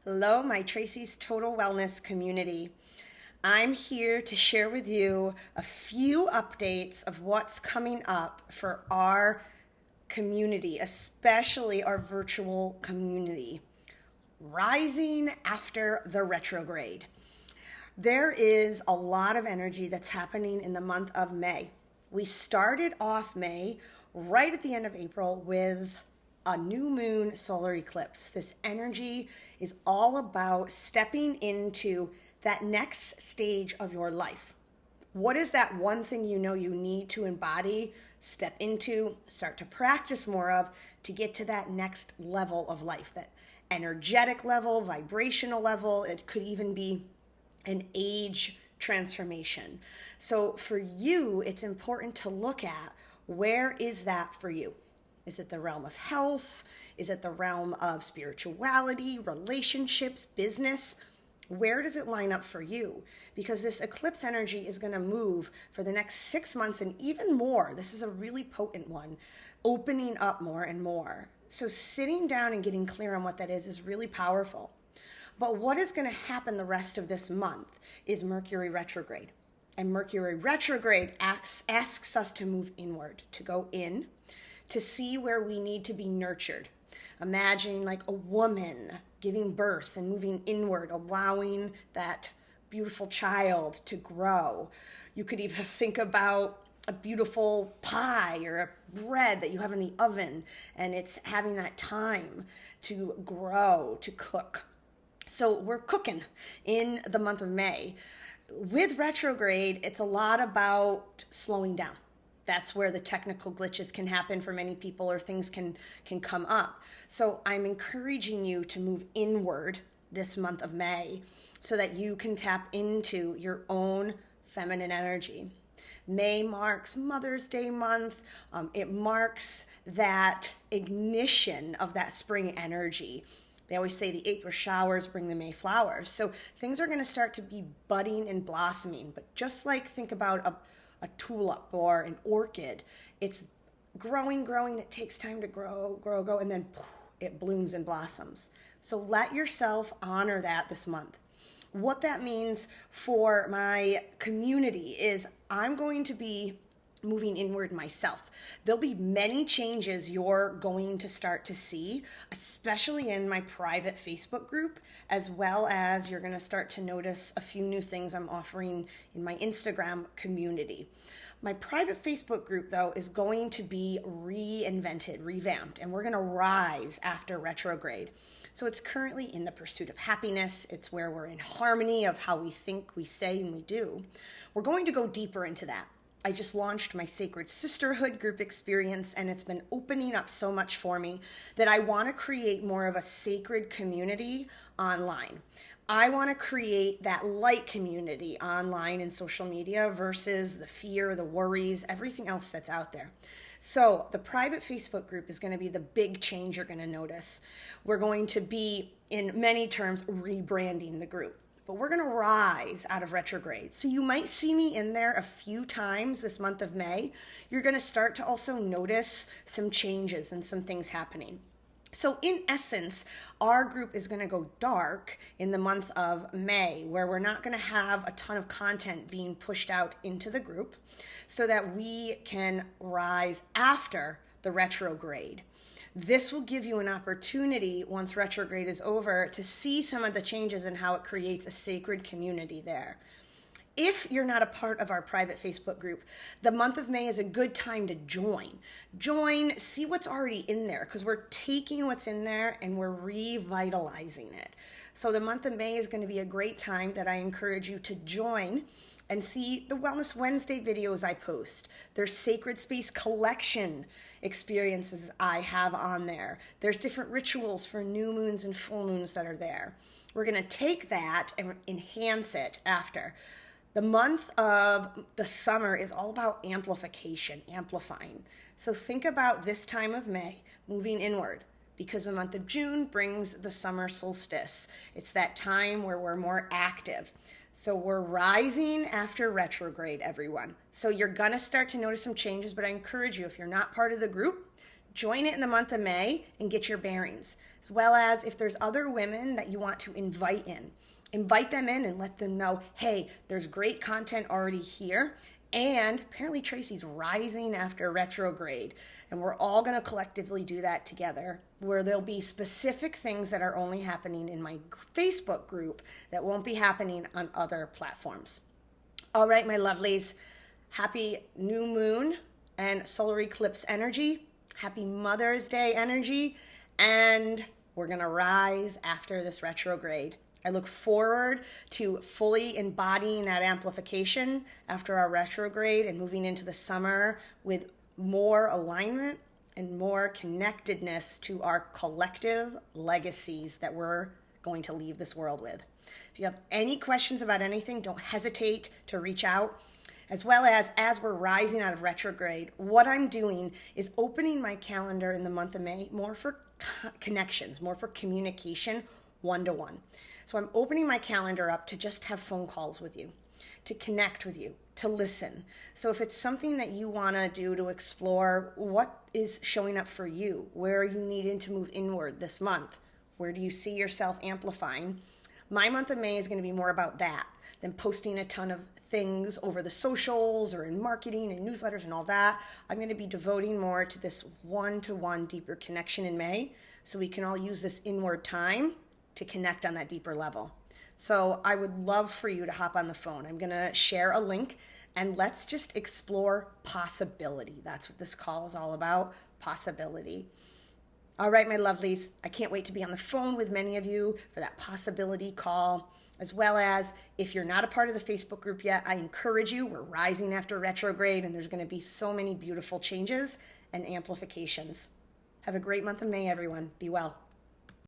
Hello, my Tracy's Total Wellness community. I'm here to share with you a few updates of what's coming up for our community, especially our virtual community. Rising after the retrograde. There is a lot of energy that's happening in the month of May. We started off May right at the end of April with a new moon solar eclipse. This energy is all about stepping into that next stage of your life. What is that one thing you know you need to embody, step into, start to practice more of to get to that next level of life, that energetic level, vibrational level? It could even be an age transformation. So for you, it's important to look at, where is that for you? Is it the realm of health? Is it the realm of spirituality, relationships, business? Where does it line up for you? Because this eclipse energy is going to move for the next 6 months and even more. This is a really potent one, opening up more and more. So sitting down and getting clear on what that is really powerful. But what is going to happen the rest of this month is Mercury retrograde. And Mercury retrograde asks us to move inward, to go in, to see where we need to be nurtured. Imagine like a woman giving birth and moving inward, allowing that beautiful child to grow. You could even think about a beautiful pie or a bread that you have in the oven, and it's having that time to grow, to cook. So we're cooking in the month of May. With retrograde, it's a lot about slowing down. That's where the technical glitches can happen for many people, or things can come up. So I'm encouraging you to move inward this month of May so that you can tap into your own feminine energy. May marks Mother's Day month. It marks that ignition of that spring energy. They always say the April showers bring the May flowers. So things are going to start to be budding and blossoming. But just like think about a tulip or an orchid, it's growing. It takes time to grow, and then poof, it blooms and blossoms. So let yourself honor that this month. What that means for my community is I'm going to be moving inward myself. There'll be many changes you're going to start to see, especially in my private Facebook group, as well as you're going to start to notice a few new things I'm offering in my Instagram community. My private Facebook group, though, is going to be reinvented, revamped, and we're going to rise after retrograde. So it's currently in the pursuit of happiness. It's where we're in harmony of how we think, we say, and we do. We're going to go deeper into that. I just launched my Sacred Sisterhood group experience, and it's been opening up so much for me that I want to create more of a sacred community online. I want to create that light community online and social media versus the fear, the worries, everything else that's out there. So the private Facebook group is going to be the big change you're going to notice. We're going to be, in many terms, rebranding the group. But we're going to rise out of retrograde. So you might see me in there a few times this month of May. You're going to start to also notice some changes and some things happening. So in essence, our group is going to go dark in the month of May, where we're not going to have a ton of content being pushed out into the group so that we can rise after the retrograde. This will give you an opportunity, once retrograde is over, to see some of the changes and how it creates a sacred community there. If you're not a part of our private Facebook group, the month of May is a good time to join. Join, see what's already in there, because we're taking what's in there and we're revitalizing it. So the month of May is going to be a great time that I encourage you to join and see the Wellness Wednesday videos I post. There's Sacred Space Collection experiences I have on there. There's different rituals for new moons and full moons that are there. We're going to take that and enhance it after. The month of the summer is all about amplification, amplifying. So think about this time of May moving inward, because the month of June brings the summer solstice. It's that time where we're more active. So we're rising after retrograde, everyone. So you're going to start to notice some changes, but I encourage you, if you're not part of the group, join it in the month of May and get your bearings, as well as if there's other women that you want to invite in. Invite them in and let them know, hey, there's great content already here. And apparently Tracy's rising after retrograde. And we're all going to collectively do that together, where there'll be specific things that are only happening in my Facebook group that won't be happening on other platforms. All right, my lovelies, happy new moon and solar eclipse energy. Happy Mother's Day energy. And we're going to rise after this retrograde. I look forward to fully embodying that amplification after our retrograde and moving into the summer with more alignment and more connectedness to our collective legacies that we're going to leave this world with. If you have any questions about anything, don't hesitate to reach out. As well as we're rising out of retrograde, what I'm doing is opening my calendar in the month of May more for connections, more for communication, one-to-one. So I'm opening my calendar up to just have phone calls with you, to connect with you, to listen. So if it's something that you want to do to explore what is showing up for you, where are you needing to move inward this month, where do you see yourself amplifying, my month of May is going to be more about that than posting a ton of things over the socials or in marketing and newsletters and all that. I'm going to be devoting more to this one-to-one deeper connection in May so we can all use this inward time to connect on that deeper level. So I would love for you to hop on the phone. I'm going to share a link and let's just explore possibility. That's what this call is all about, possibility. All right, my lovelies, I can't wait to be on the phone with many of you for that possibility call, as well as if you're not a part of the Facebook group yet, I encourage you. We're rising after retrograde and there's going to be so many beautiful changes and amplifications. Have a great month of May, everyone. Be well.